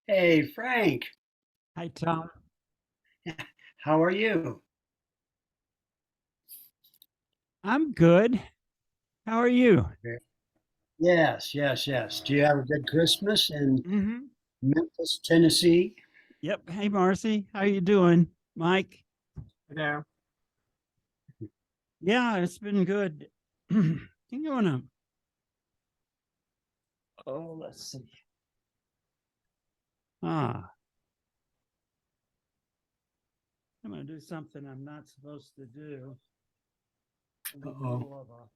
Hey, Frank, Hi, Tom. how are you? I'm good. How are you? Yes, yes, yes. Do you have a good Christmas in Hmm. Memphis, Tennessee? Yep. Hey, Marcy. How you doing? Mike? There. Yeah, it's been good. You wanna? Oh, let's see. Ah, I'm gonna do something I'm not supposed to do in the Uh-oh. middle of a.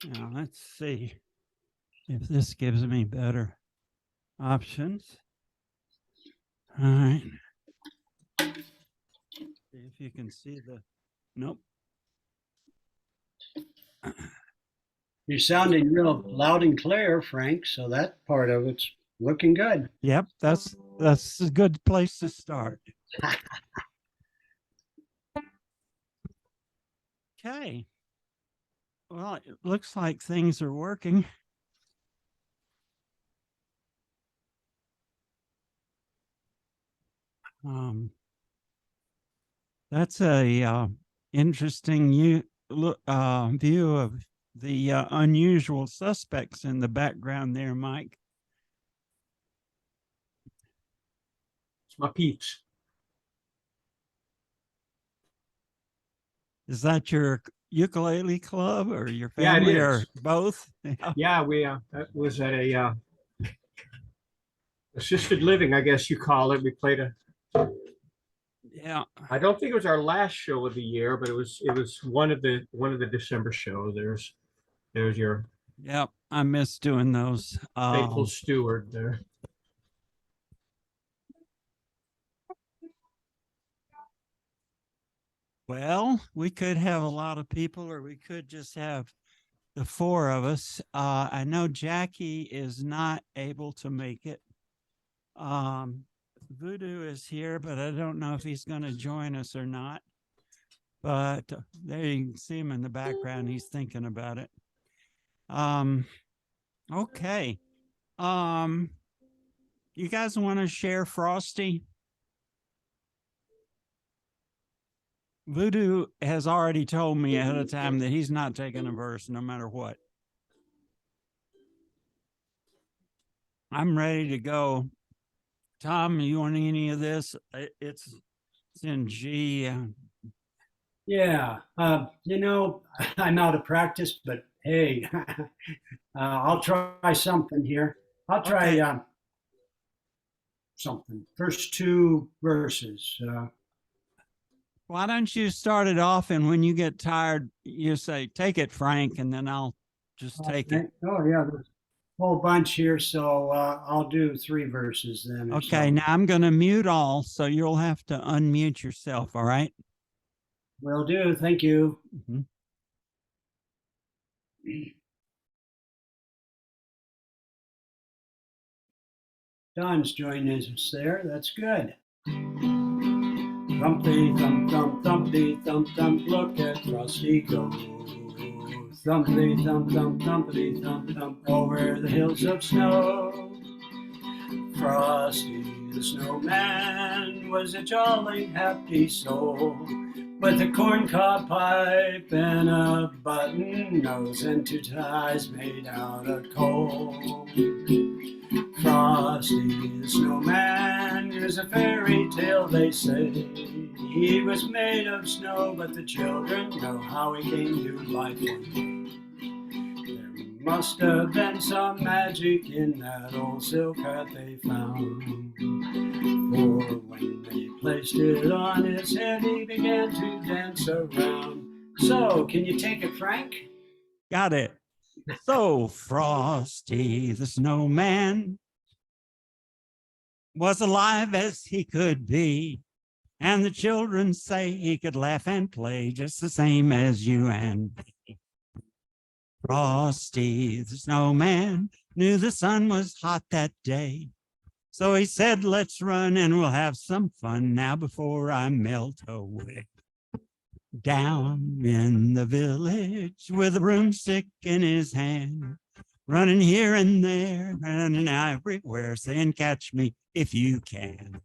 Now, let's see if this gives me better options. All right. See if you can see the. Nope. You're sounding real loud and clear, Frank, so that part of it's looking good. Yep. That's a good place to start. Okay. Well, it looks like things are working. Um, that's a interesting view of the unusual suspects in the background there, Mike. It's my peeps. Is that your ukulele club or your Yeah, it family or is. both? Yeah, we that was at a assisted living, I guess you call it. We played a. Yeah. I don't think it was our last show of the year, but it was one of the December shows. There's your Yep. I miss doing those. faithful steward there. Well, we could have a lot of people, or we could just have the four of us. I know Jackie is not able to make it. Voodoo is here, but I don't know if he's going to join us or not. But there you can see him in the background. He's thinking about it. Okay. You guys want to share Frosty? Voodoo has already told me ahead of time that he's not taking a verse no matter what. I'm ready to go. Tom, you want any of this? It's in G. Yeah, I'm out of practice, but hey, I'll try something here. I'll try Okay. something. First two verses. Why don't you start it off, and when you get tired, you say, "Take it, Frank," and then I'll just take Okay. it. Oh, yeah, there's a whole bunch here, so I'll do three verses then or Okay, so. now I'm going to mute all, so you'll have to unmute yourself, all right? Will do. Thank you. Mhm. Don's joining us there. That's good. Thumpy thump thump thumpy thump thump, look at Frosty go. Thumpy thump thump thumpity thump thump, over the hills of snow. Frosty the snowman was a jolly happy soul, with a corncob pipe and a button nose and two ties made out of coal. Frosty the snowman is a fairy tale, they say. He was made of snow, but the children know how he came to life one day. There must have been some magic in that old silk hat they found. For when they placed it on his head, he began to dance around. So, can you take it, Frank? Got it. So Frosty the snowman was alive as he could be, and the children say he could laugh and play just the same as you and me. Frosty the snowman knew the sun was hot that day, So he said, let's run and we'll have some fun now before I melt away. Down in the village with a broomstick in his hand, running here and there, running everywhere, saying, catch me if you can.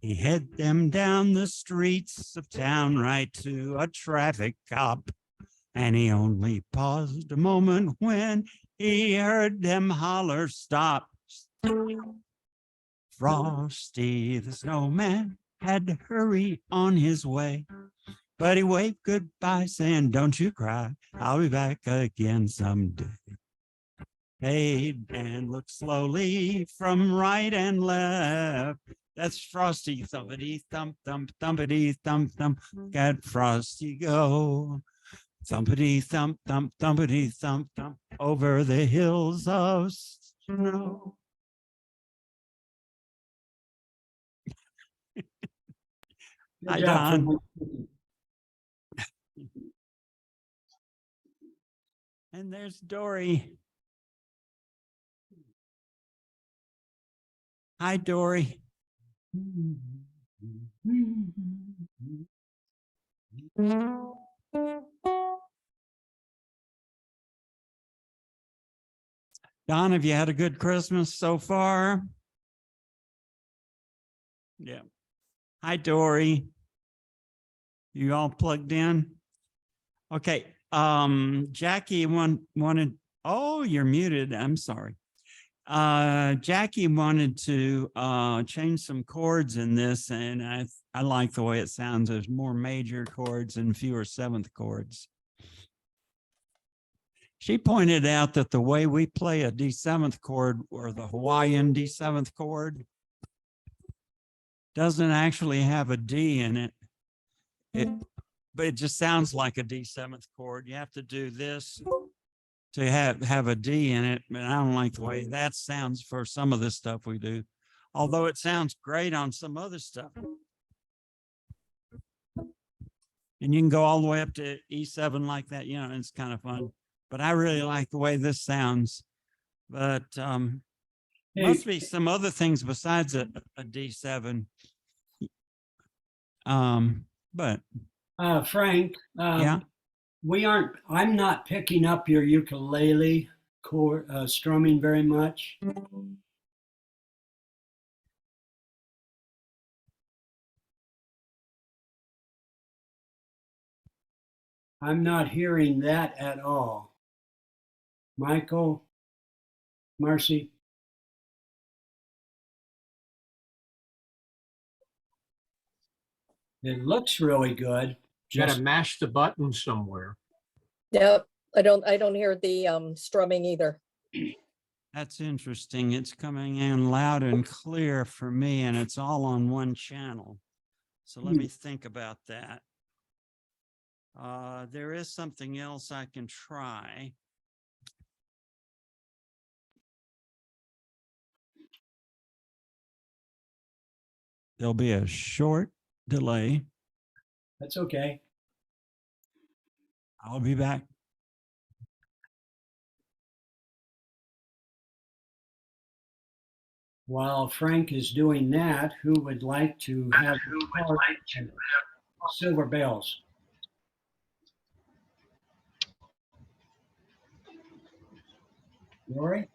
He head them down the streets of town right to a traffic cop. And he only paused a moment when he heard them holler, stop. Frosty the snowman had to hurry on his way. But he waved goodbye, saying, don't you cry, I'll be back again someday. Paid and looked slowly from right and left. That's Frosty, thumpity, thump, thump, thumpity, thump, thump. Got Frosty go. Thumpity, thump, thump, thumpity, thump, thump. Over the hills of snow. Good Hi, job, Don. Frank. And there's Dory. Hi, Dory. Don, have you had a good Christmas so far? Yeah. Hi, Dory. You all plugged in? Okay. Jackie wanted, oh, you're muted. I'm sorry. Jackie wanted to change some chords in this, and I like the way it sounds. There's more major chords and fewer seventh chords. She pointed out that the way we play a D7th chord, or the Hawaiian D7th chord, doesn't actually have a D in it. But it just sounds like a D7th chord. You have to do this to have a D in it, but I don't like the way that sounds for some of the stuff we do, although it sounds great on some other stuff. And you can go all the way up to E7 like that, you know, and it's kind of fun. But I really like the way this sounds. But must be some other things besides a D7. But Frank, yeah. I'm not picking up your ukulele chord strumming very much. I'm not hearing that at all. Michael, Marcy. It looks really good. You gotta Just mash the button somewhere. Yep, I don't hear the strumming either. That's interesting. It's coming in loud and clear for me, and it's all on one channel. So let me think about that. There is something else I can try. There'll be a short delay. that's okay. I'll be back. While Frank is doing that, who would like to have Silver Bells? Lori?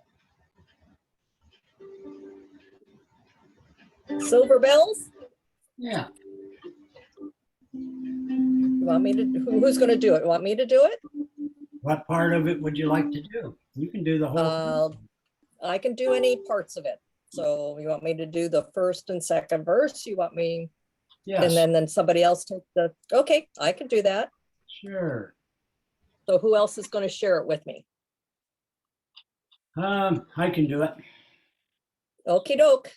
Silver bells? Yeah. You want me to, who's gonna do it? Want me to do it? What part of it would you like to do? You can do the whole thing. I can do any parts of it. So you want me to do the first and second verse? You want me, Yes, and then somebody else take the, okay, I can do that. sure. So who else is gonna share it with me? I can do it. Okie doke.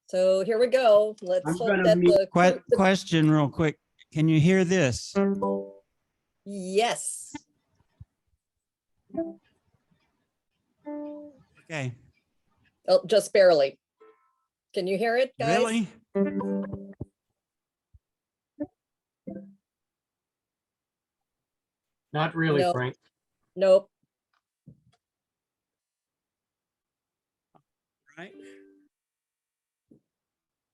So here we go. Let's I'm hope gonna that mute- Question real quick. Can you hear this? yes. Okay. Oh, just barely. Can you hear it, guys? Really? Not really, No. Frank. Nope. Right.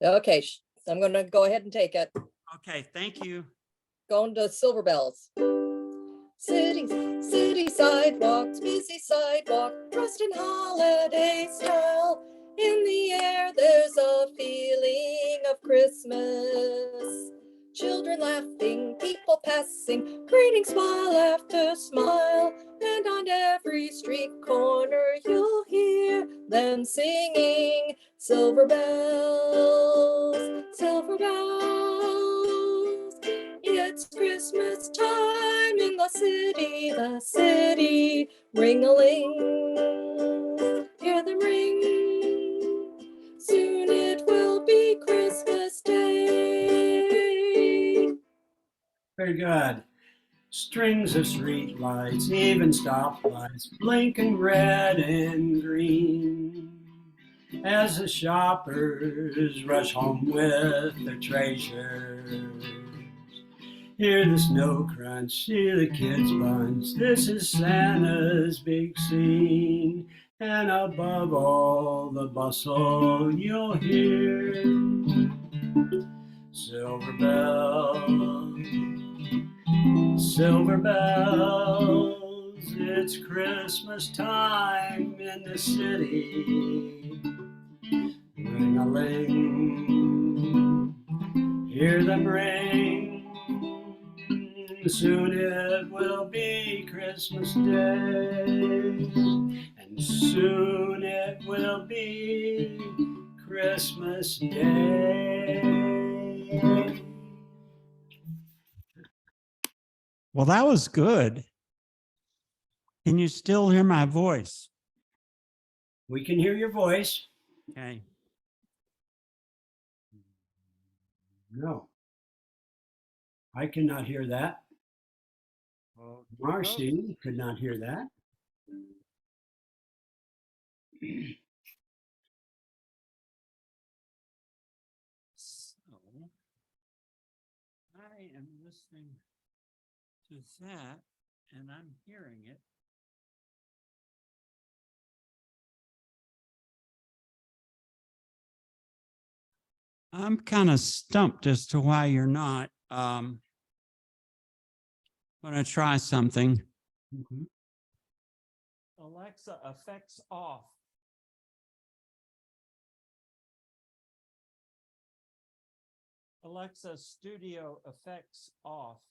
Okay, I'm gonna go ahead and take it. Okay, thank you. Going to Silver Bells. City sidewalks, busy sidewalk, dressed in holiday style. In the air, there's a feeling of Christmas. Children laughing, people passing, greeting smile after smile. And on every street corner, you'll hear them singing silver bells, silver bells. It's Christmas time in the city, ring-a-ling, hear them ring. Soon it will be Christmas Day. Very good. Strings of street lights, even stoplights, blinking red and green. As the shoppers rush home with their treasures. Hear the snow crunch, see the kids bunch. This is Santa's big scene. And above all the bustle, you'll hear silver bells, silver bells. It's Christmas time in the city. Ring-a-ling, hear them ring. Soon it will be Christmas Day, and soon it will be Christmas Day. Well, that was good. Can you still hear my voice? We can hear your voice. Okay. No, I cannot hear that. Well, Marcy could not hear that. So I am listening to that and I'm hearing it. I'm kind of stumped as to why you're not. Going to try something. Mhm. Alexa, effects off. Alexa, studio effects off.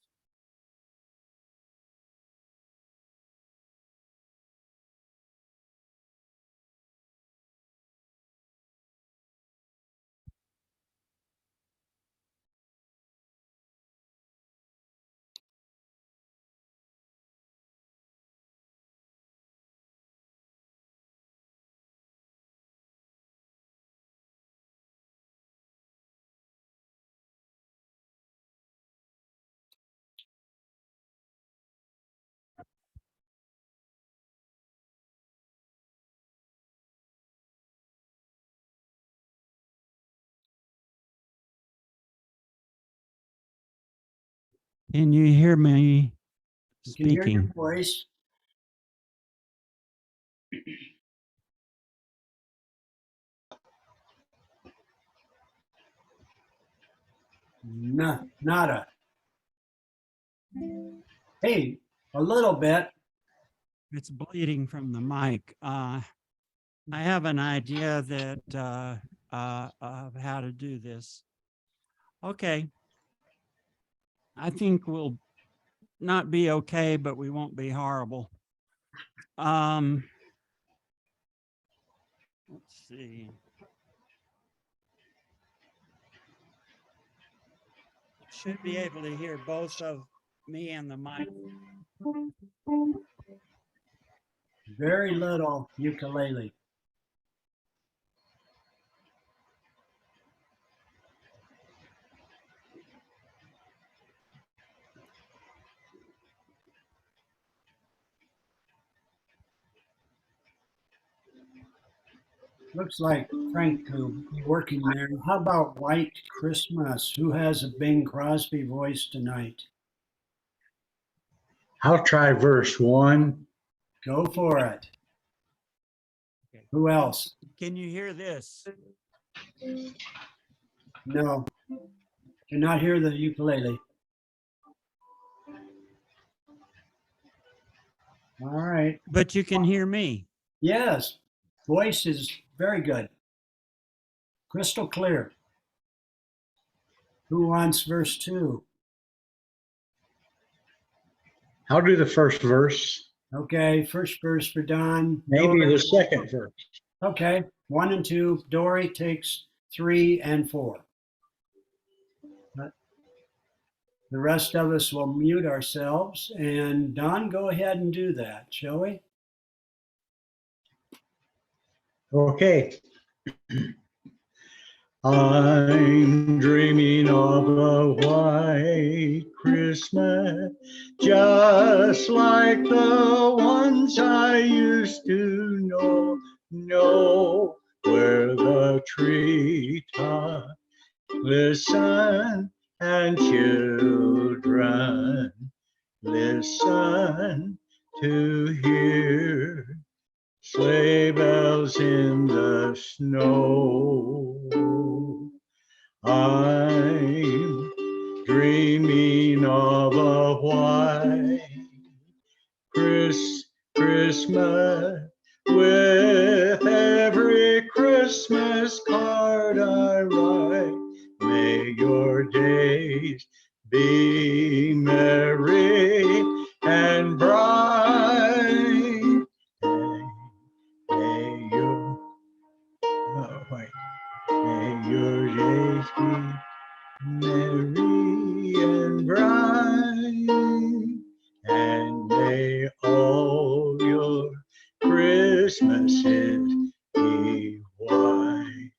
Can you hear me We can hear your speaking? voice. No, nada. Hey, a little bit. It's bleeding from the mic. I have an idea that of how to do this. Okay. I think we'll not be okay, but we won't be horrible. Let's see. Should be able to hear both of me and the mic. Very little ukulele. Looks like Frank will be working there. How about White Christmas? Who has a Bing Crosby voice tonight? I'll try verse 1. Go for it. Okay. Who else? Can you hear this? No, cannot hear the ukulele. All right. But you can hear me. Yes, voice is very good, crystal clear. Who wants verse 2? I'll do the first verse, Okay, first verse for Don. maybe Dory. the second verse. Okay, 1 and 2. Dory takes 3 and 4. The rest of us will mute ourselves. And Don, go ahead and do that, shall we? Okay. I'm dreaming of a white Christmas, just like the ones I used to know, where the treetop listen and children listen to hear sleigh bells in the snow. I'm dreaming of a white Christmas with every Christmas card I write. May your days be merry and bright. May your may your days be merry and bright, and may all your Christmases be white.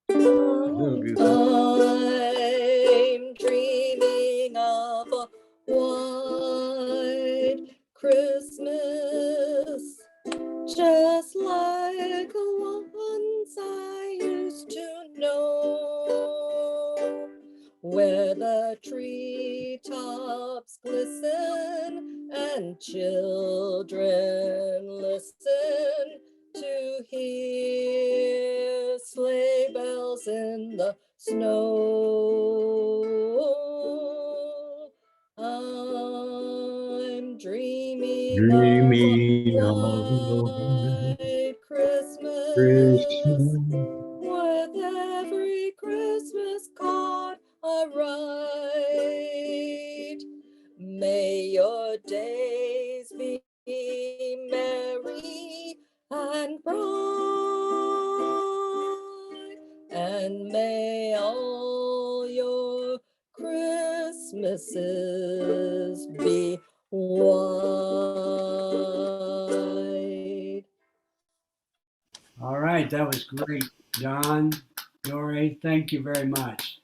Little beautiful. I'm dreaming of a white Christmas, just like the ones I used to know, where the treetops glisten and children listen to hear sleigh bells in the snow. I'm dreaming of a white Christmas, with every Christmas card I write. May your days be merry and bright, and may all your Christmases be white. All right, that was great. Don, Dory, thank you very much.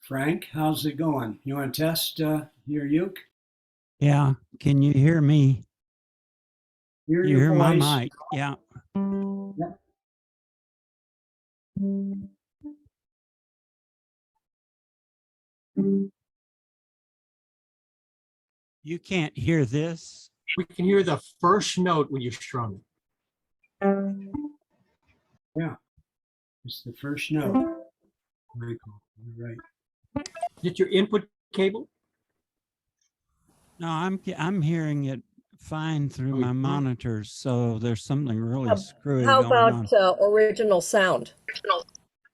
Frank, how's it going? You want to test your uke? Yeah. Can you hear me? Hear You your hear my voice. mic? Yeah. Yep. You can't hear this? We can hear the first note when you strum it. Yeah, it's the first note. Very cool. You're right. Is it your input cable? No, I'm hearing it fine through Oh, my you can? monitors, so there's something really screwy How going on. about original sound?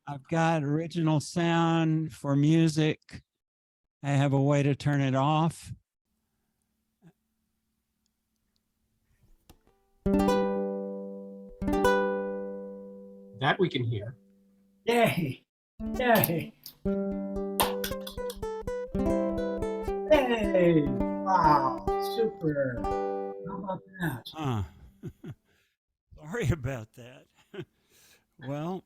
I've got original sound for music. I have a way to turn it off. That we can hear. Yay! Yay! Hey! Wow! Super! How about that? Huh. Sorry about that. Well,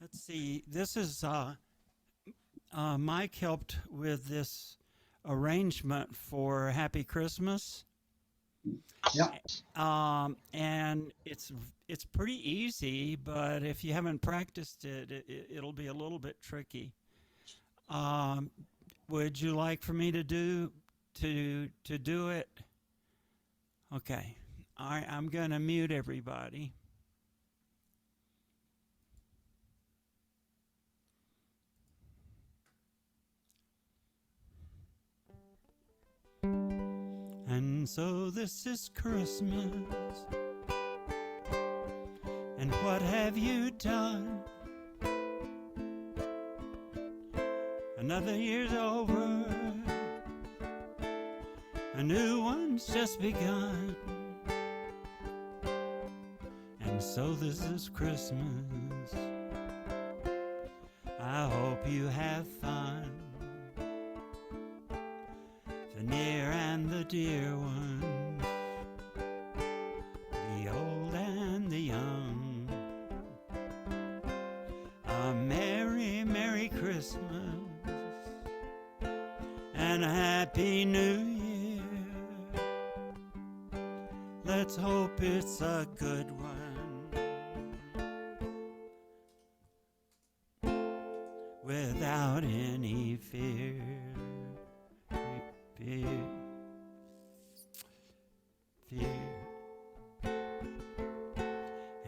let's see. This is Mike helped with this arrangement for Happy Christmas. Yep. And it's pretty easy, but if you haven't practiced it, it'll be a little bit tricky. Would you like for me to to do it? Okay. All right, I'm going to mute everybody. And so this is Christmas. And what have you done? Another year's over. A new one's just begun. And so this is Christmas. I hope you have fun. The near and the dear ones, the old and the young. A merry, merry Christmas and a happy new year. Let's hope it's a good one, without any fear.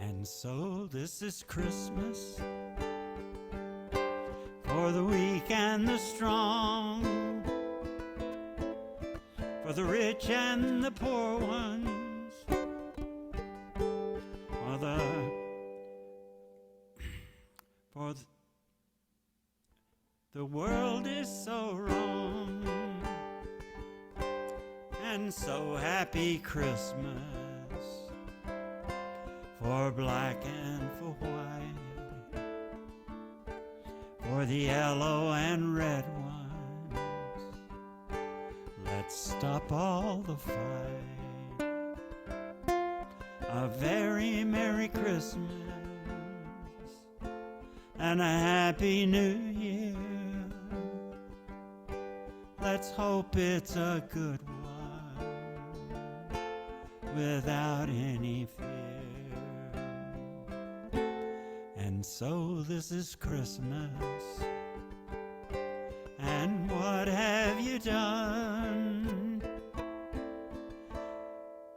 And so this is Christmas for the weak and the strong, for the rich and the poor ones, for the world is so wrong. And so happy Christmas for black and for white, for the yellow and red ones. Let's stop all the fight. A very Merry Christmas and a Happy New Year. Let's hope it's a good one, without any fear. And so this is Christmas, and what have you done?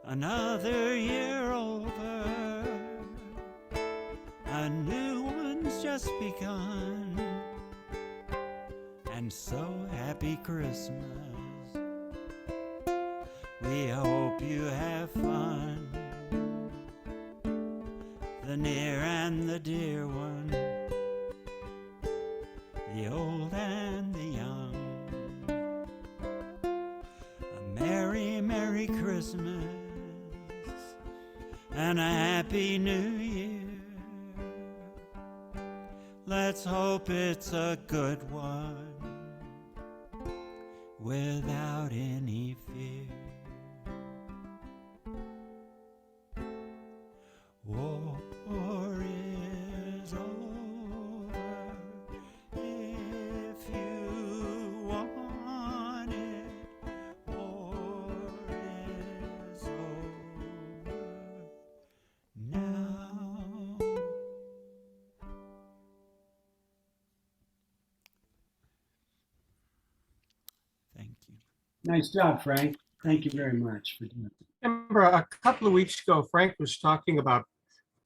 Another year over, a new one's just begun. And so happy Christmas. We hope you have fun. The near and the dear one, the old and the young. A merry, merry Christmas and a happy new year. Let's hope it's a good one, without any fear. War is over if you want it. War is over now. Thank you. Nice job, Frank. Thank you very much for doing it. Remember a couple of weeks ago, Frank was talking about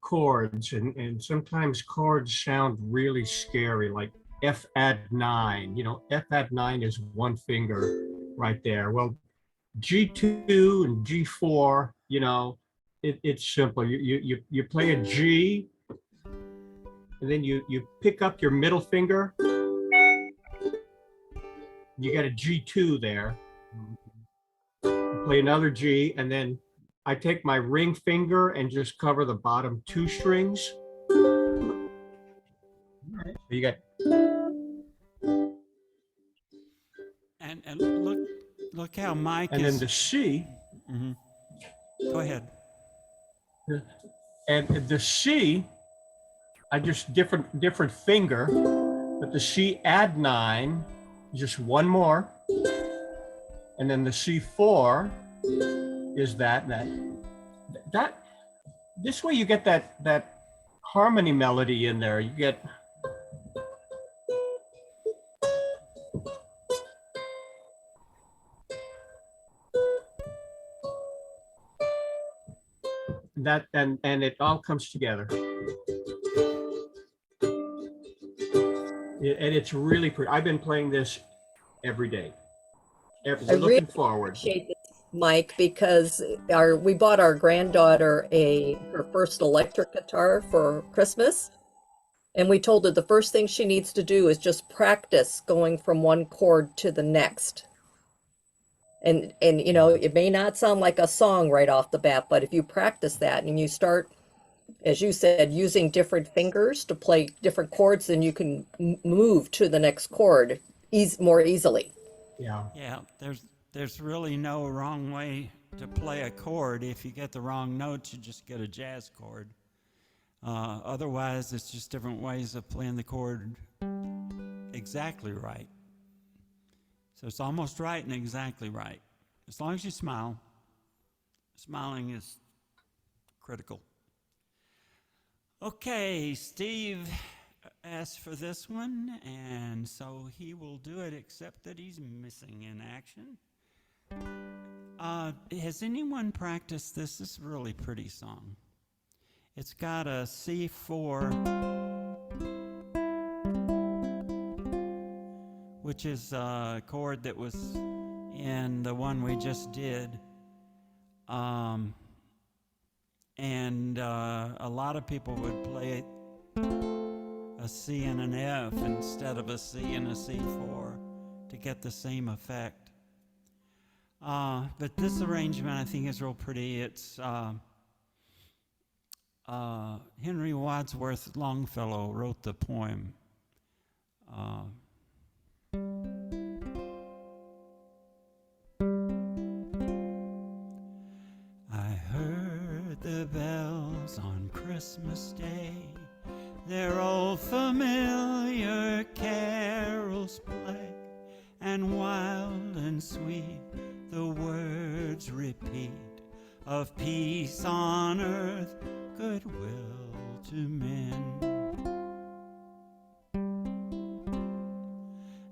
chords, and sometimes chords sound really scary, like F add 9. You know, F add 9 is one finger right there. Well, G2 and G4, you know, it's simple. You play a G, and then you pick up your middle finger. You got a G2 there. You play another G, and then I take my ring finger and just cover the bottom 2 strings. So you got. And look how Mike and is. then the C. Mhm. Go ahead. And the C, I just different finger, but the C add 9, just one more, and then the C4 is that. This way you get that harmony melody in there. You get. that and it all comes together. And it's really pretty. I've been playing this every day. I Looking really forward. appreciate this, Mike, because we bought our granddaughter her first electric guitar for Christmas. And we told her the first thing she needs to do is just practice going from one chord to the next. And you know, it may not sound like a song right off the bat, but if you practice that and you start, as you said, using different fingers to play different chords, then you can move to the next chord more easily. Yeah. Yeah, there's really no wrong way to play a chord. If you get the wrong notes, you just get a jazz chord. Otherwise, it's just different ways of playing the chord exactly right. So it's almost right and exactly right. As long as you smile. Smiling is critical. Okay, Steve asked for this one, and so he will do it, except that he's missing in action. Has anyone practiced this? This is a really pretty song. It's got a C4, which is a chord that was in the one we just did. And a lot of people would play a C and an F instead of a C and a C4 to get the same effect. But this arrangement I think is real pretty. It's Henry Wadsworth Longfellow wrote the poem. I heard the bells on Christmas Day, their old familiar carols play, and wild and sweet the words repeat of peace on earth, goodwill to men.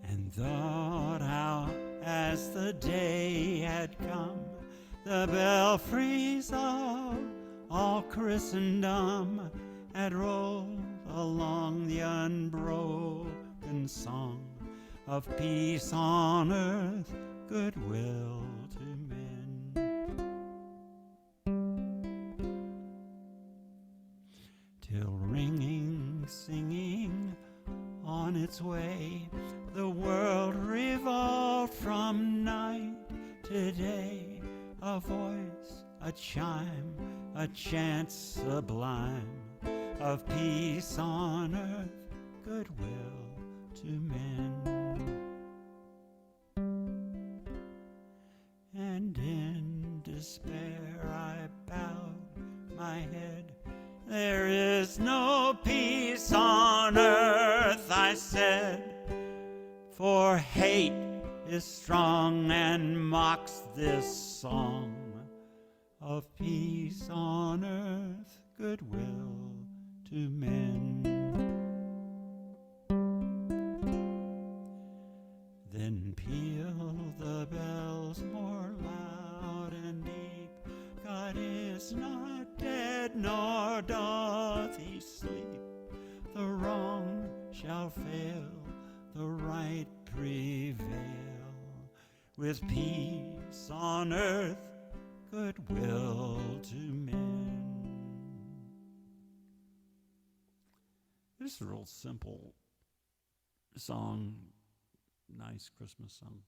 And thought how as the day had come, the belfries of all Christendom had rolled along the unbroken song of peace on earth, goodwill to men. Till ringing, singing on its way, the world revolved from night to day. A voice, a chime, a chant sublime of peace on earth, goodwill to men. And in despair I bowed my head. There is no peace on earth, I said, for hate is strong and mocks this song of peace on earth, goodwill to men. Then peal the bells more loud and deep. God is not dead, nor doth he sleep. The wrong shall fail, the right prevail. With peace on earth, goodwill to men. This is a real simple song, nice Christmas song.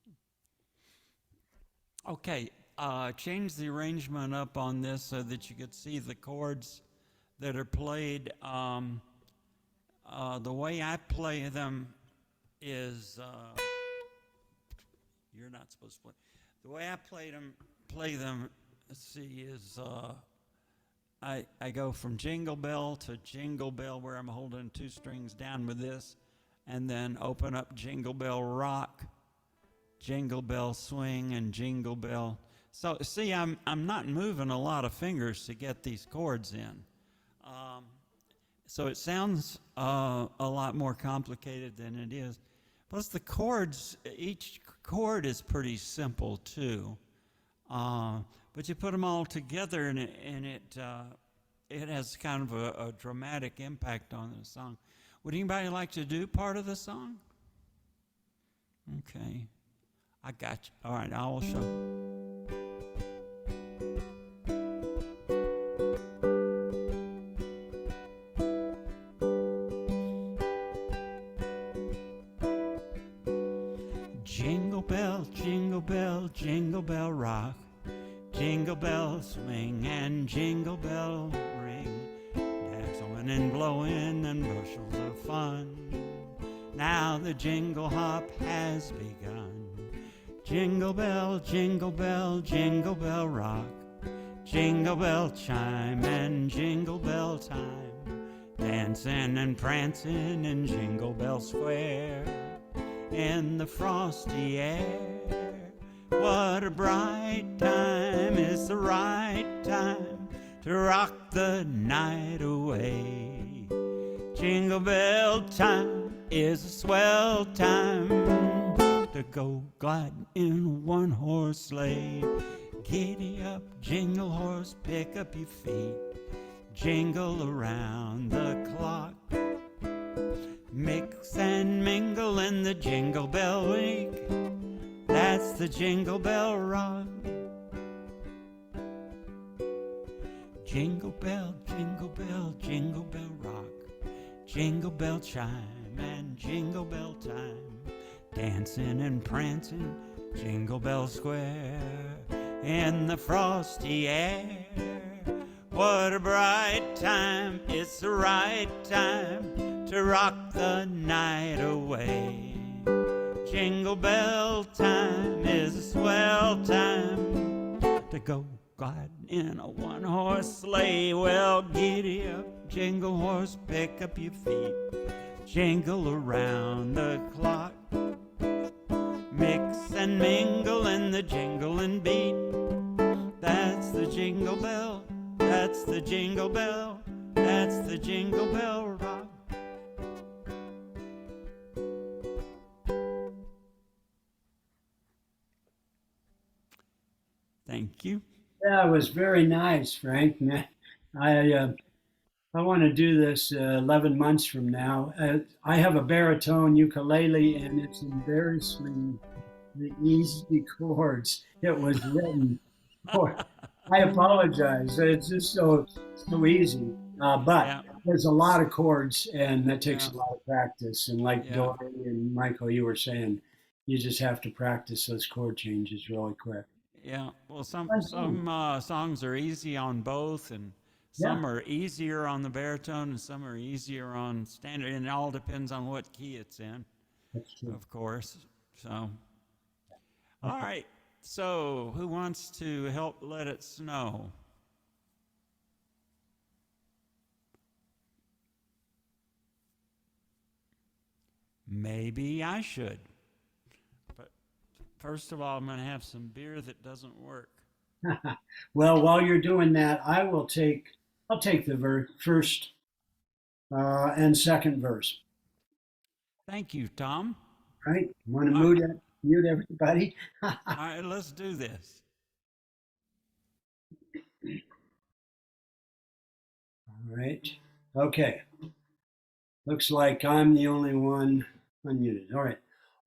Okay, change the arrangement up on this so that you could see the chords that are played. The way I play them is you're not supposed to play. The way I play them, let's see, is I go from jingle bell to jingle bell where I'm holding two strings down with this, and then open up jingle bell rock, jingle bell swing, and jingle bell. So see, I'm not moving a lot of fingers to get these chords in. So it sounds a lot more complicated than it is. Plus the chords, each chord is pretty simple too. But you put them all together and it it has kind of a dramatic impact on the song. Would anybody like to do part of the song? Okay, I got you. All right, I will show. Jingle bell, jingle bell, jingle bell rock. Jingle bells swing and jingle bell ring. Dazzling and blowing and bushels of fun. Now the jingle hop has begun. Jingle bell, jingle bell, jingle bell rock. Jingle bell chime and jingle bell time. Dancing and prancing in Jingle Bell Square. In the frosty air. What a bright time, it's the right time to rock the night away. Jingle bell time is a swell time to go gliding in a one-horse sleigh. Giddy up, jingle horse, pick up your feet. Jingle around the clock. Mix and mingle in the Jingle Bell Week. That's the Jingle Bell Rock. Jingle bell, jingle bell, jingle bell rock. Jingle bell chime and jingle bell time. Dancing and prancing, Jingle Bell Square. In the frosty air. What a bright time, it's the right time to rock the night away. Jingle bell time is a swell time to go gliding in a one-horse sleigh. Well, giddy up, jingle horse, pick up your feet. Jingle around the clock. Mix and mingle in the jingling beat. That's the jingle bell, that's the jingle bell, that's the Jingle Bell Rock. Thank you. Yeah, it was very nice, Frank. I want to do this 11 months from now. I have a baritone ukulele, and it's embarrassingly the easy chords. It was written for. I apologize. It's just so easy. But Yeah. there's a lot of chords, and that takes Yeah. a lot of practice. And like Yeah. Dory and Michael, you were saying, you just have to practice those chord changes really quick. Yeah, well, some That's songs are easy on both, and some are easier on the baritone, and some are easier on standard. And it all depends on what key it's in, That's true. of course. So, all right. So, who wants to help let it snow? Maybe I should. But first of all, I'm going to have some beer that doesn't work. Well, while you're doing that, I'll take the first and second verse. Thank you, Tom. Right? Want to All right. mute everybody? All right, let's do this. All right. Okay. Looks like I'm the only one unmuted. All right.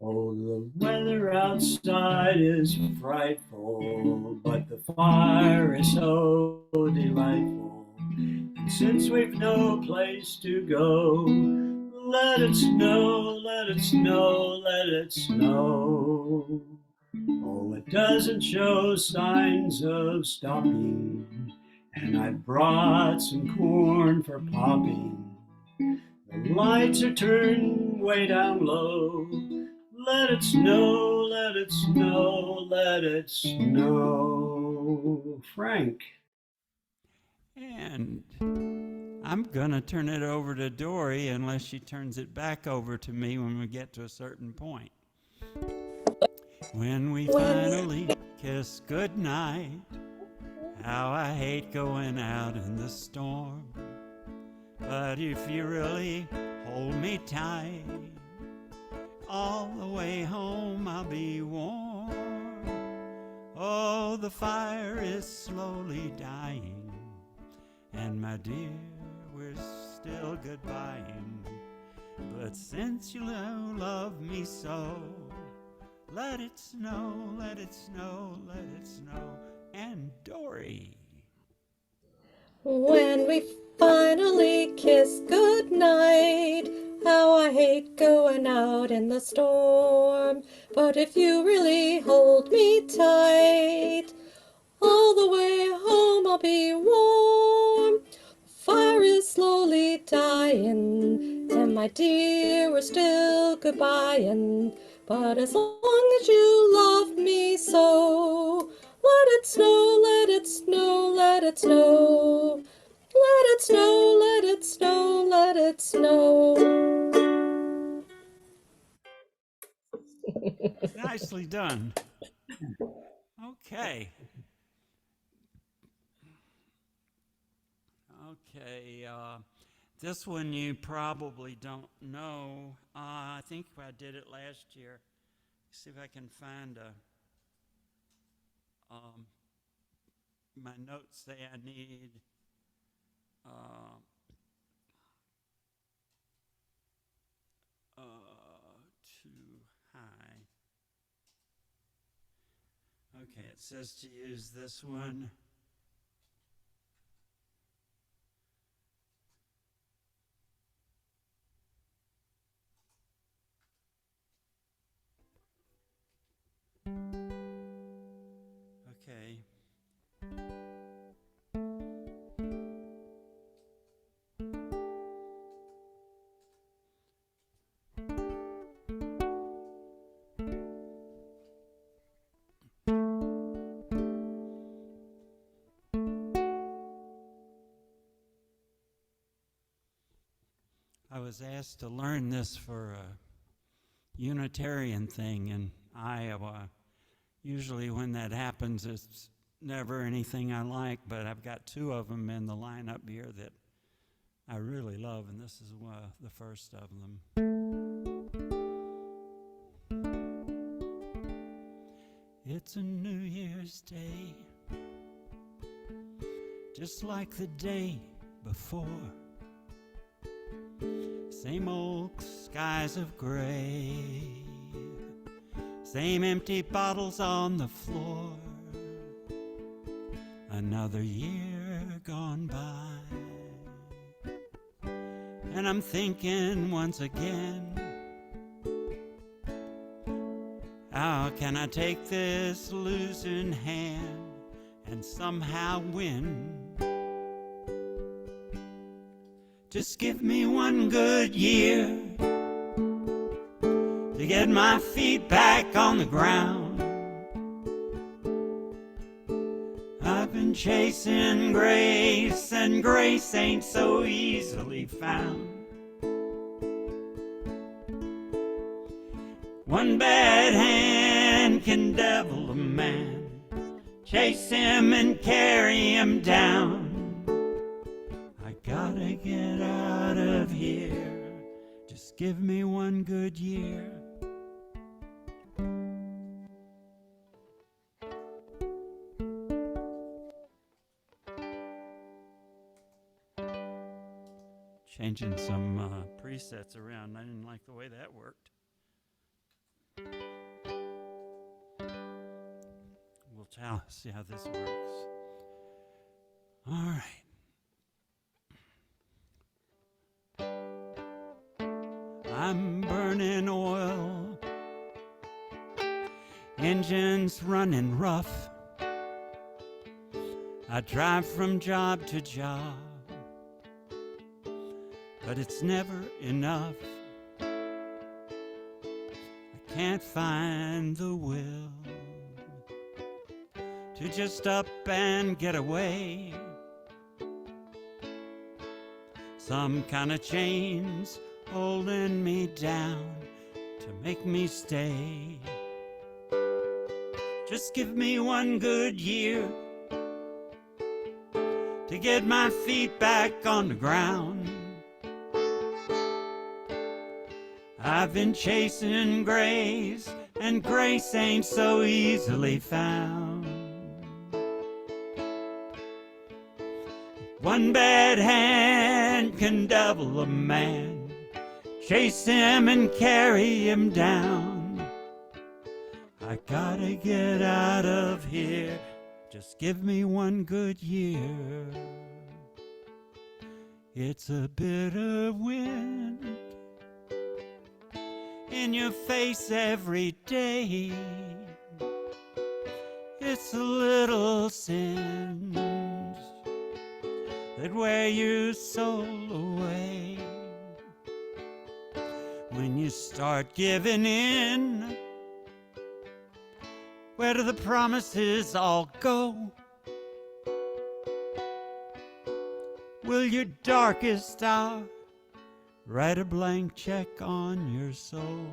Oh, the weather outside is frightful, but the fire is so delightful. And since we've no place to go, let it snow, let it snow, let it snow. Oh, it doesn't show signs of stopping, and I brought some corn for popping. The lights are turned way down low. Let it snow, let it snow, let it snow. Frank. And I'm going to turn it over to Dory unless she turns it back over to me when we get to a certain point. When we finally kiss goodnight, how I hate going out in the storm. But if you really hold me tight, all the way home I'll be warm. Oh, the fire is slowly dying, And my dear, we're still goodbying. But since you love me so, let it snow, let it snow, let it snow. And Dory. When we finally kiss goodnight, how I hate going out in the storm. But if you really hold me tight, all the way home I'll be warm. Fire is slowly dying, and my dear, we're still goodbying. But as long as you love me so, let it snow, let it snow, let it snow. Let it snow, let it snow, let it snow. Nicely done. Okay. Okay. This one you probably don't know. I think I did it last year. See if I can find my notes say I need too high. Okay, it says to use this one. Okay. I was asked to learn this for a Unitarian thing in Iowa. Usually when that happens, it's never anything I like, but I've got two of them in the lineup here that I really love, and this is the first of them. It's a New Year's Day, just like the day before. Same old skies of gray, same empty bottles on the floor. Another year gone by, and I'm thinking once again, how can I take this losing hand and somehow win? Just give me one good year to get my feet back on the ground. I've been chasing grace, and grace ain't so easily found. One bad hand can devil a man, chase him and carry him down. I gotta get out of here, just give me one good year. Changing some presets around. I didn't like the way that worked. We'll see how this works. All right. I'm burning oil, engines running rough. I drive from job to job, but it's never enough. I can't find the will to just up and get away. Some kind of chains holding me down to make me stay. Just give me one good year to get my feet back on the ground. I've been chasing grace, and grace ain't so easily found. One bad hand can devil a man, chase him and carry him down. I gotta get out of here, just give me one good year. It's a bitter wind in your face every day. It's a little singe that wear your soul away. When you start giving in, where do the promises all go? Will your darkest hour write a blank check on your soul?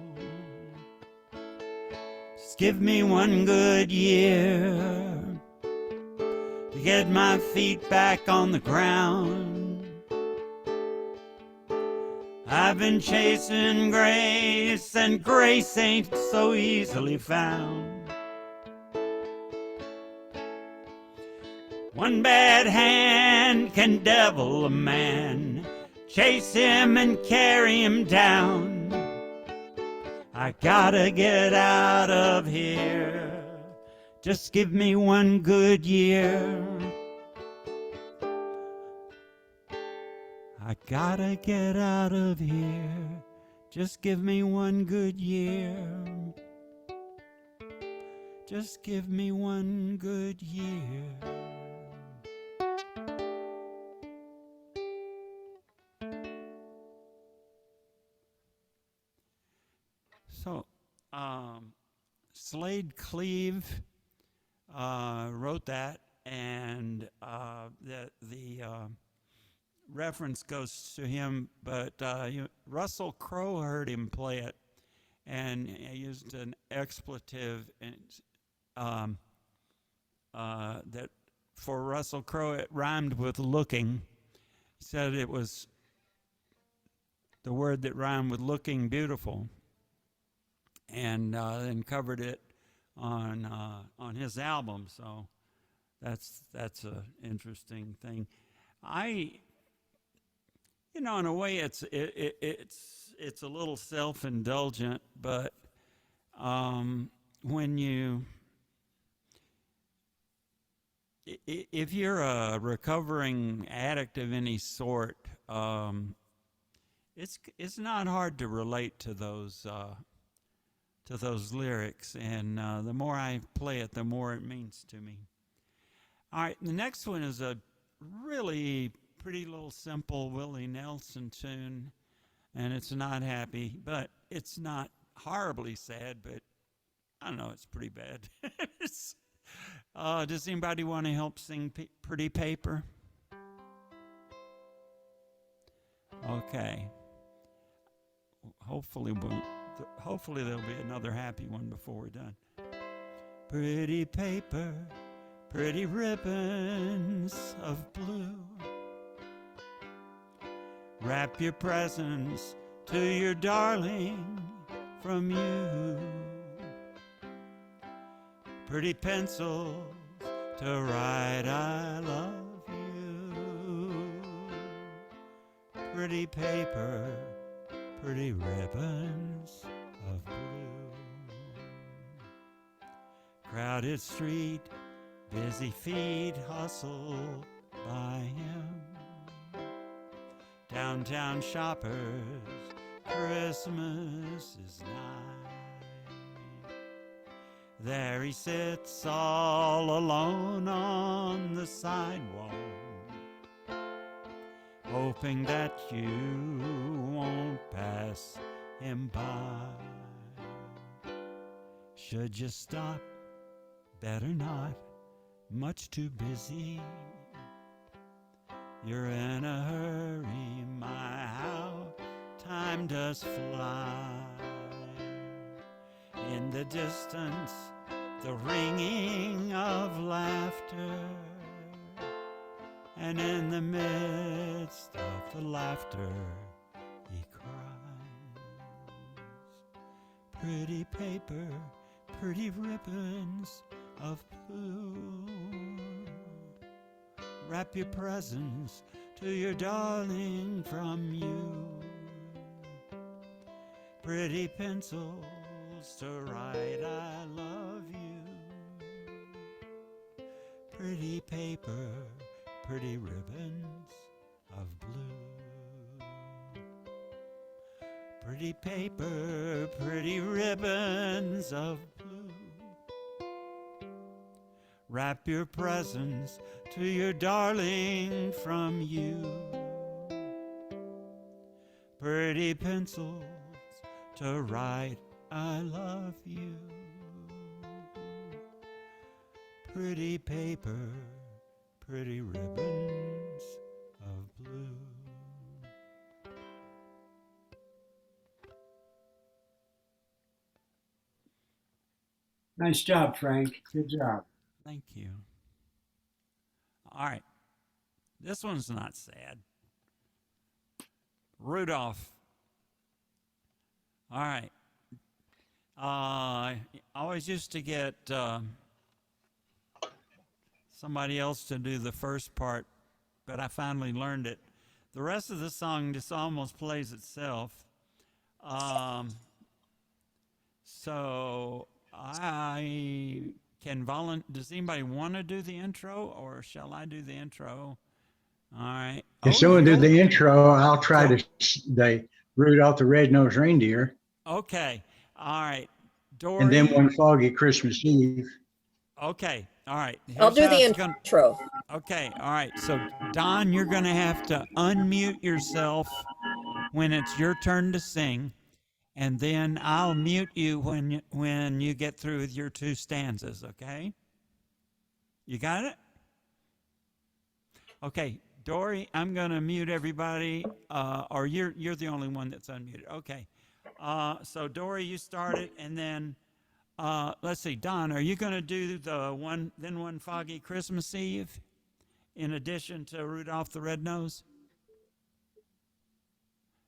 Just give me one good year to get my feet back on the ground. I've been chasing grace, and grace ain't so easily found. One bad hand can devil a man, chase him and carry him down. I gotta get out of here, just give me one good year. I gotta get out of here, just give me one good year. Just give me one good year. So, Slade Cleave wrote that, and the reference goes to him, but Russell Crowe heard him play it, and he used an expletive, and that for Russell Crowe it rhymed with looking. He said it was the word that rhymed with looking beautiful, and then covered it on his album. So that's an interesting thing. In a way, it's a little self-indulgent, but if you're a recovering addict of any sort, it's not hard to relate to those lyrics, and the more I play it, the more it means to me. All right, the next one is a really pretty little simple Willie Nelson tune, and it's not happy, but it's not horribly sad, but I don't know, it's pretty bad. Does anybody want to help sing Pretty Paper? Okay. Hopefully there'll be another happy one before we're done. Pretty paper, pretty ribbons of blue, wrap your presents to your darling from you. Pretty pencils to write I love you. Pretty paper, pretty ribbons of blue. Crowded street, busy feet hustle by him. Downtown shoppers, Christmas is nigh. There he sits all alone on the sidewalk, hoping that you won't pass him by. Should you stop? Better not, much too busy. You're in a hurry, my how time does fly. In the distance, the ringing of laughter, and in the midst of the laughter, he cries. Pretty paper, pretty ribbons of blue, Wrap your presents to your darling from you. Pretty pencils to write I love you. Pretty paper, pretty ribbons of blue. Pretty paper, pretty ribbons of blue. Wrap your presents to your darling from you. Pretty pencils to write I love you. Pretty paper, pretty ribbons of blue. Nice job, Frank. Good job. Thank you. All right. This one's not sad. Rudolph. All right. I always used to get somebody else to do the first part, but I finally learned it. The rest of the song just almost plays itself. So I can does anybody want to do the intro, or shall I do the intro? All right. If someone do the intro, I'll try to the Rudolph the Red-Nosed Reindeer. Okay. All right. Dory. And then One Foggy Christmas Eve. Okay. All right. I'll do the Here's how it's intro. Okay. All right. So, Don, you're going to have to unmute yourself when it's your turn to sing, and then I'll mute you when you get through with your two stanzas, okay? You got it? Okay. Dory, I'm going to mute everybody, or you're the only one that's unmuted. Okay. So, Dory, you start it, and then let's see, Don, are you going to do the One Foggy Christmas Eve in addition to Rudolph the Red-Nosed?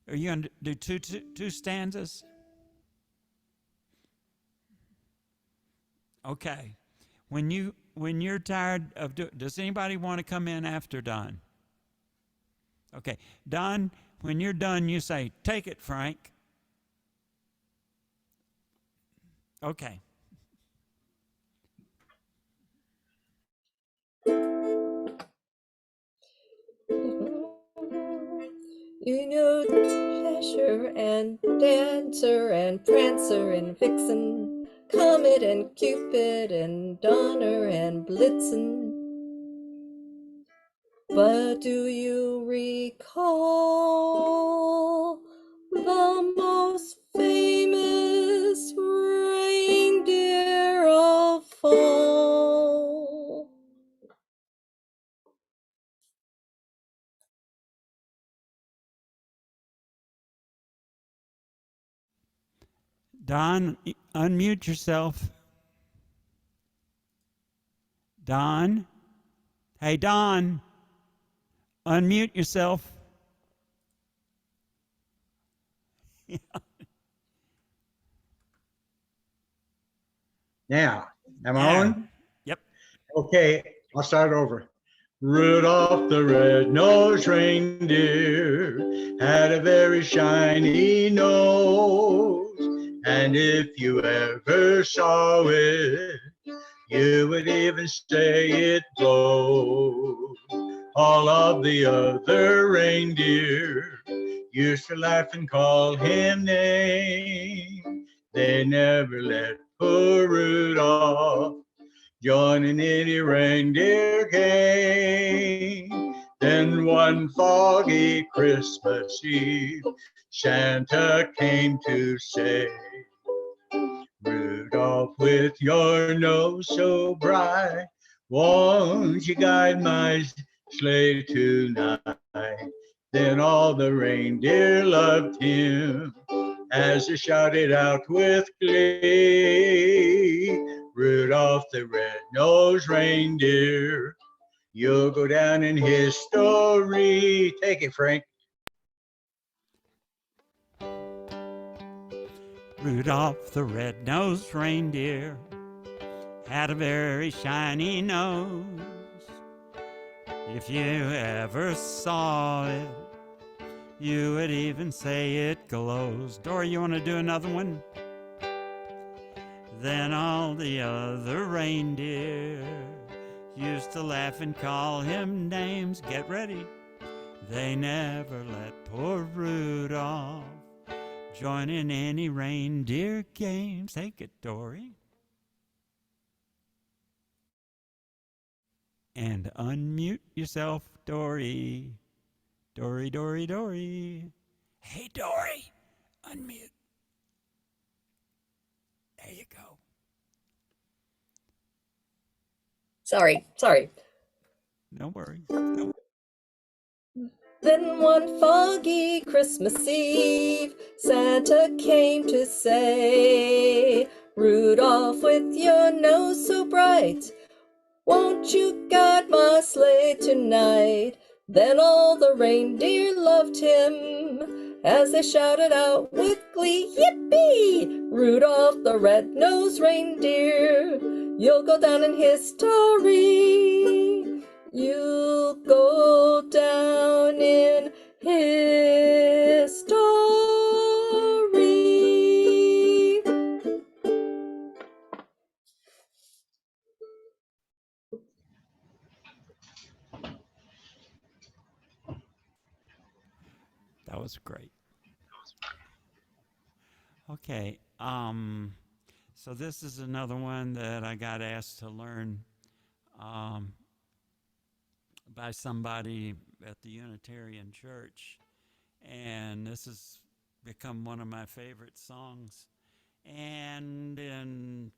Are you going to do two stanzas? Okay. When you're tired of does anybody want to come in after Don? Okay. Don, when you're done, you say, "Take it, Frank." Okay. You know Dasher and Dancer and Prancer and Vixen, Comet and Cupid and Donner and Blitzen. But do you recall the most famous reindeer of all? Don, unmute yourself. Don? Hey, Don, unmute yourself. Now, am I Yeah. on? Yep. Okay, I'll start over. Rudolph the red-nosed reindeer had a very shiny nose, and if you ever saw it, you would even say it glows. All of the other reindeer used to laugh and call him names. They never let poor Rudolph join in any reindeer game. Then one foggy Christmas Eve, Santa came to say, "Rudolph, with your nose so bright, won't you guide my sleigh tonight?" Then all the reindeer loved him as they shouted out with glee, "Rudolph the red-nosed reindeer, you'll go down in history." Take it, Frank. Rudolph the red-nosed reindeer had a very shiny nose. If you ever saw it, you would even say it glows. Dory, you want to do another one? Then all the other reindeer used to laugh and call him names. Get ready. They never let poor Rudolph join in any reindeer games. Take it, Dory. And unmute yourself, Dory. Dory, Dory, Dory. Hey, Dory, unmute. There you go. Sorry. No worries. Then one foggy Christmas Eve, Santa came to say, Rudolph, with your nose so bright, won't you guide my sleigh tonight? Then all the reindeer loved him as they shouted out with glee, Yippee! Rudolph the red-nosed reindeer, you'll go down in history. You'll go down in history. That was great. Okay. So this is another one that I got asked to learn by somebody at the Unitarian Church, and this has become one of my favorite songs. And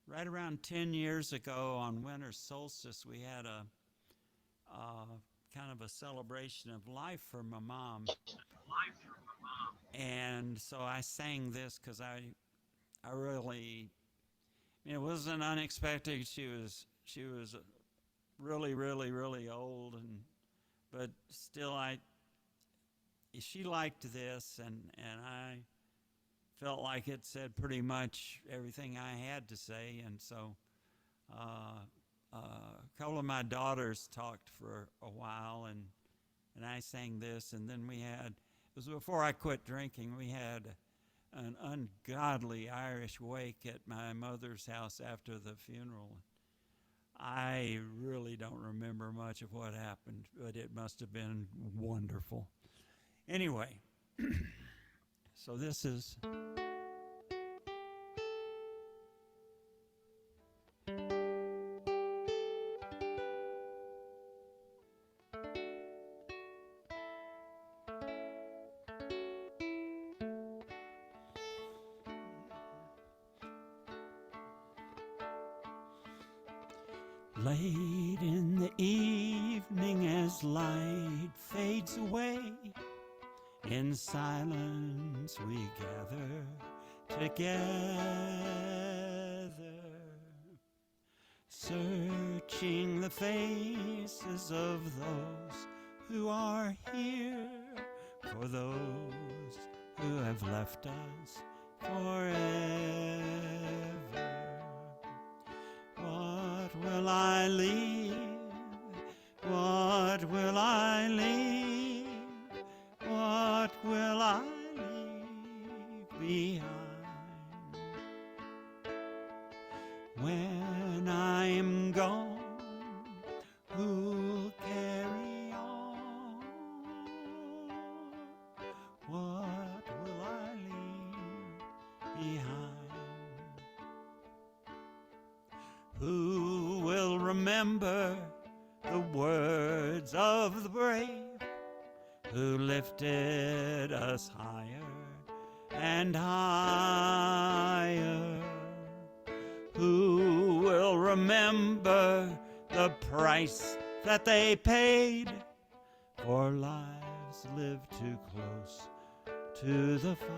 right around 10 years ago on winter solstice, we had a kind of a celebration of life for my mom. And so I sang this because I really, it wasn't unexpected. She was really, really, really old, but still she liked this, and I felt like it said pretty much everything I had to say. And so a couple of my daughters talked for a while, and I sang this, and then it was before I quit drinking, we had an ungodly Irish wake at my mother's house after the funeral. I really don't remember much of what happened, but it must have been wonderful. Anyway, so this is... Late in the evening as light fades away, in silence we gather together, searching the faces of those who are here, for those who have left us forever. What will I leave? What will I leave? What will I leave behind? When I'm gone, who'll carry on? What will I leave behind? Who will remember the words of the brave who lifted us higher and higher? Who will remember the price that they paid for lives lived too close to the fire?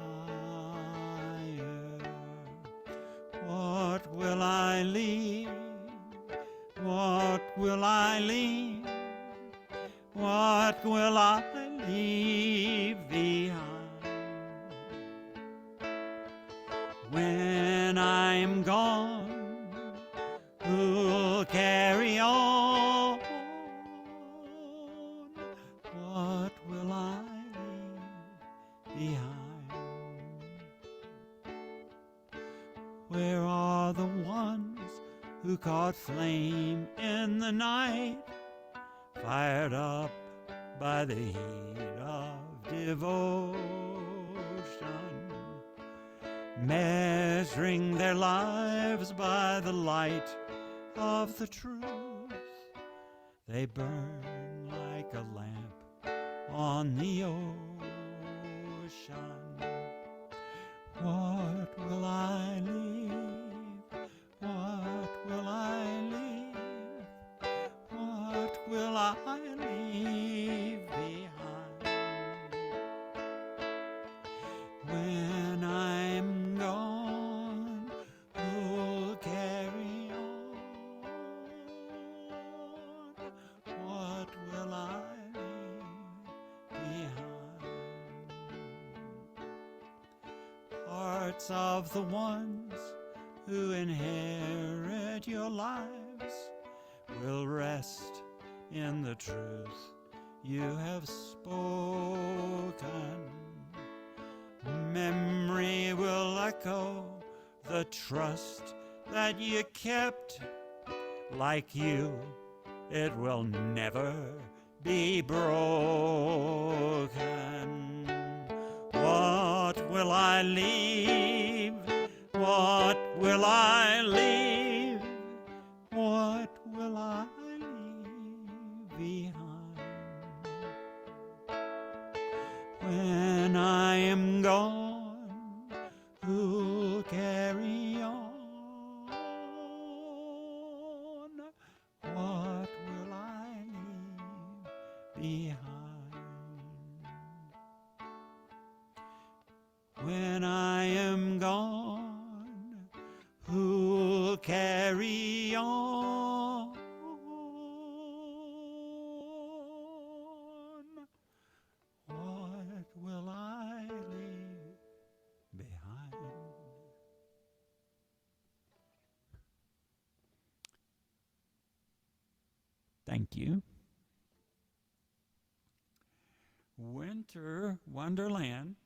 What will I leave? What will I leave? What will I leave behind? When I'm gone, who'll carry on? Where are the ones who caught flame in the night, fired up by the heat of devotion, measuring their lives by the light of the truth? They burn like a lamp on the ocean. What will I leave? What will I leave? What will I leave behind? When I'm gone, who'll carry on? What will I leave behind? Hearts of the ones who inherit your lives will rest in the truth you have spoken. Memory will echo the trust that you kept. Like you, it will never be broken. What will I leave? What will I leave? What will I leave behind? When I am gone, who'll carry on? What will I leave behind? When I am gone, who'll carry on? What will I leave behind? Thank you. Winter Wonderland.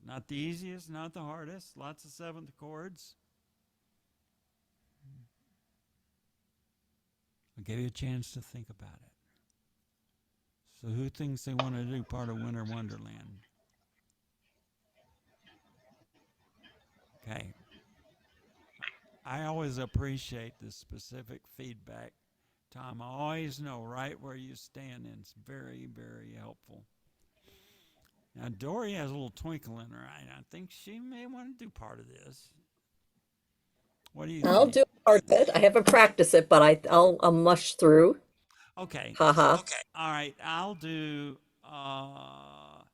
Not the easiest, not the hardest. Lots of seventh chords. I'll give you a chance to think about it. So who thinks they want to do part of Winter Wonderland? Okay. I always appreciate the specific feedback, Tom. I always know right where you stand, and it's very, very helpful. Now, Dory has a little twinkle in her eye, and I think she may want to do part of this. What do you I'll think? do part of it. I haven't practiced it, but I'll mush through. Okay. Haha. All right. I'll do, well,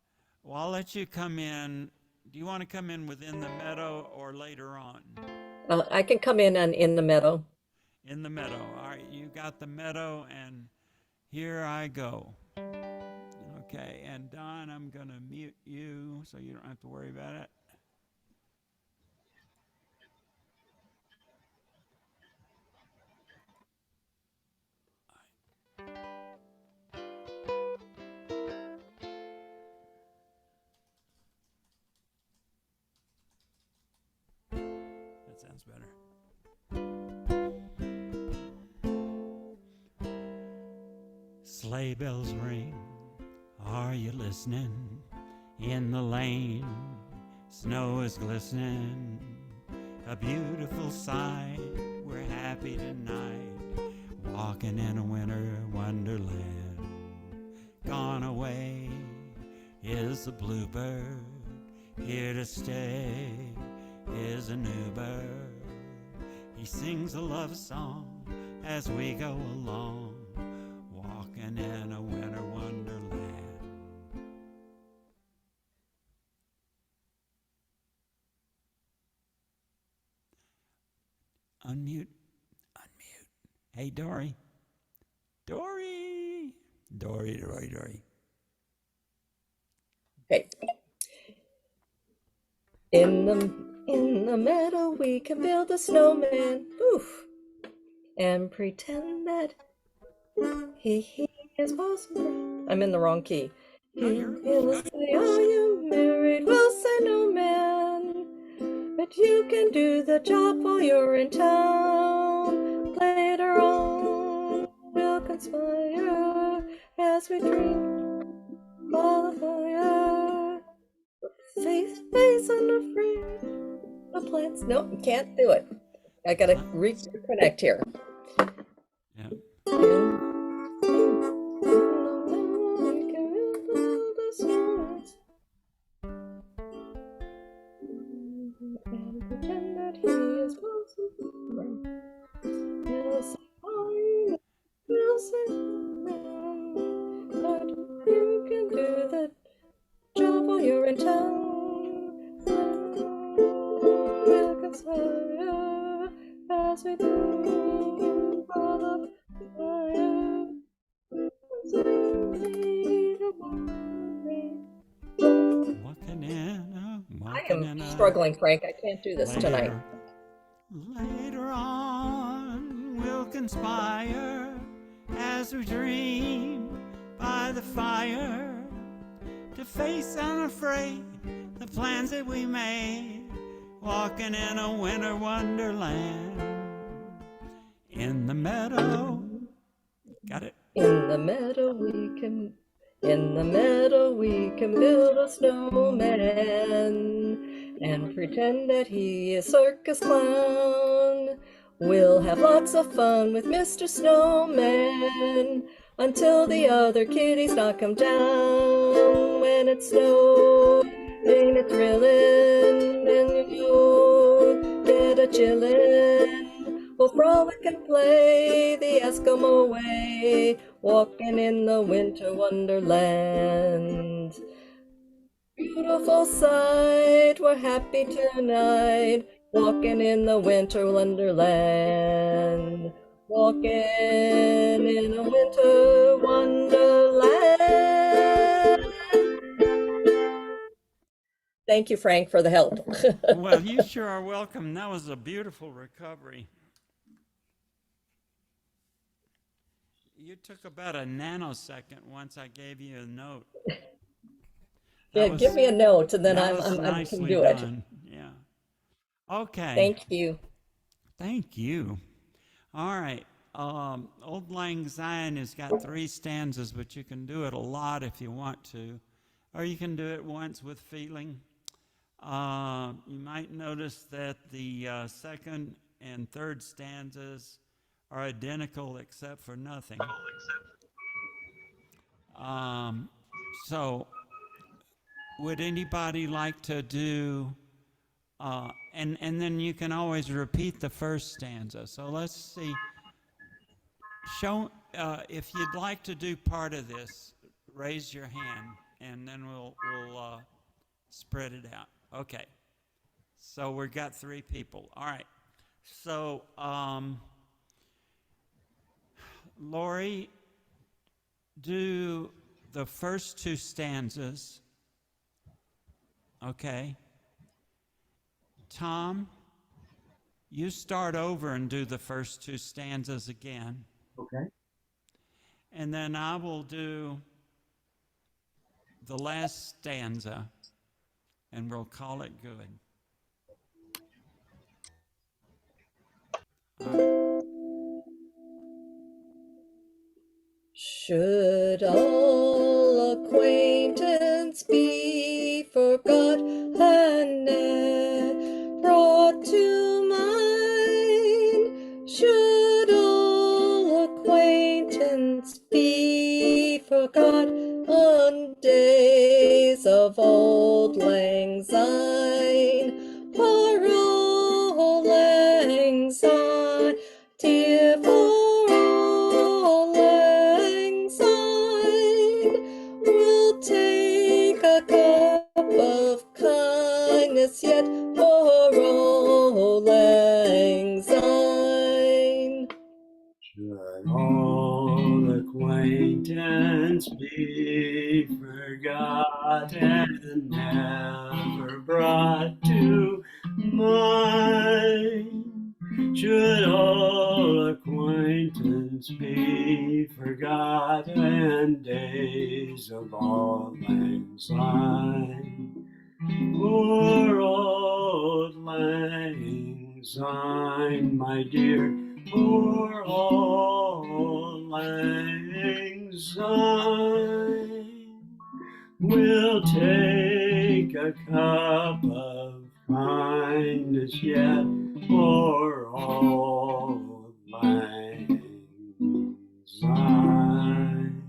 I'll let you come in. Do you want to come in within the meadow or later on? I can come in and in the meadow. In the meadow. All right. You got the meadow, and here I go. Okay. And Don, I'm going to mute you so you don't have to worry about it. That sounds better. Sleigh bells ring, are you listening? In the lane, snow is glistening, a beautiful sight, we're happy tonight, walking in a winter wonderland. Gone away is the bluebird, here to stay is a new bird. He sings a love song as we go along, walking in a winter wonderland. Unmute. Hey, Dory. Dory. Okay. In the meadow we can build a snowman, poof, and pretend that he is possible. I'm in the wrong key. He'll say, "Are you married?" We'll say, "No, man." that you can do the job while you're in town. Later on, we'll conspire as we drink by the fire. Face unafraid. The plants. Nope, can't do it. I gotta reconnect here. Yeah. And pretend that he is possible. Yes, we'll say, but you can do the job while you're in town. We'll conspire as we do by the fire. Walking in, I am struggling, Frank. I can't do this tonight. Later on, we'll conspire as we dream by the fire to face unafraid the plans that we made, walking in a winter wonderland. In the meadow, got it? In the meadow we can build a snowman and pretend that he is circus clown. We'll have lots of fun with Mr. Snowman until the other kitties knock him down. When it snows, ain't it thrilling? And you get a chillin'. We'll frolic and play the Eskimo way, walking in the winter wonderland. Beautiful sight, we're happy tonight, walking in the winter wonderland. Walking in a winter wonderland. Thank you, Frank, for the help. Well, you sure are welcome. That was a beautiful recovery. You took about a nanosecond once I gave you a note. Yeah, give me a note and then I can do it. Yeah. Okay. Thank you. Thank you. All right. Old Lang Syne has got 3 stanzas, but you can do it a lot if you want to, or you can do it once with feeling. You might notice that the second and third stanzas are identical except for nothing. So would anybody like to do, and then you can always repeat the first stanza. So let's see, show, if you'd like to do part of this, raise your hand and then we'll spread it out. Okay, so we've got 3 people. All right, so Lori, do the first 2 stanzas. Okay. Tom, you start over and do the first 2 stanzas again. Okay. And then I will do the last stanza and we'll call it good. All right. Should all acquaintance be forgot and ne'er brought to mind? Should all acquaintance be forgot on days of old lang syne? For old lang syne, dear, for old lang syne, we'll take a cup of kindness yet for old lang syne. Should all acquaintance be forgotten and never brought to mind? Should all acquaintance be forgotten, days of auld lang syne? Poor old lang Syne, my dear, poor old lang syne. We'll take a cup of kindness yet for old lang syne.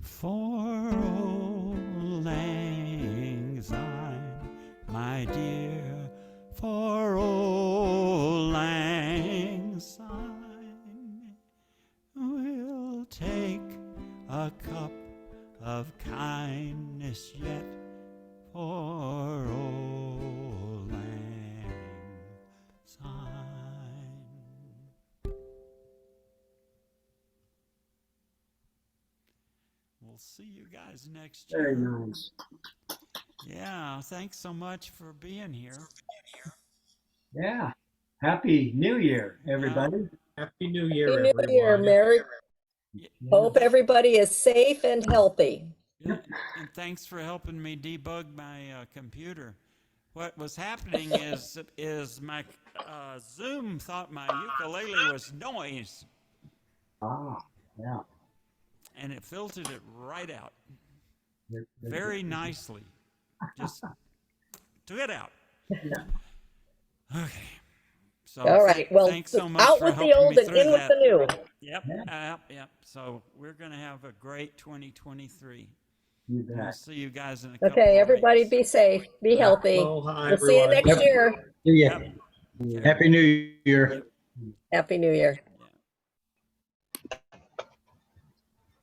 For old lang syne, my dear, for old lang syne, we'll take a cup of kindness yet for old lang syne. We'll see you guys next Very year. nice. Yeah, thanks so much for being here. Yeah. Happy New Year, everybody. Happy New Year, Happy New Year, everyone. Merry. Yeah, Hope everybody is safe and healthy. yeah, and thanks for helping me debug my computer. What was happening is my Zoom thought my ukulele was noise, Ah, yeah. and it filtered it right out They're very nicely. Just took it out. Yeah. Okay. So All right. Well, thanks so much out for with the helping old me and through in with that. the new. Yep, Yeah. yep. So we're gonna have a great 2023. You We'll bet. see you guys in a couple Okay, of everybody weeks. be safe, be healthy. Well, hi, We'll see you everyone. next year. See ya. Yep. Okay. Happy New Year. Yep. Happy New Year.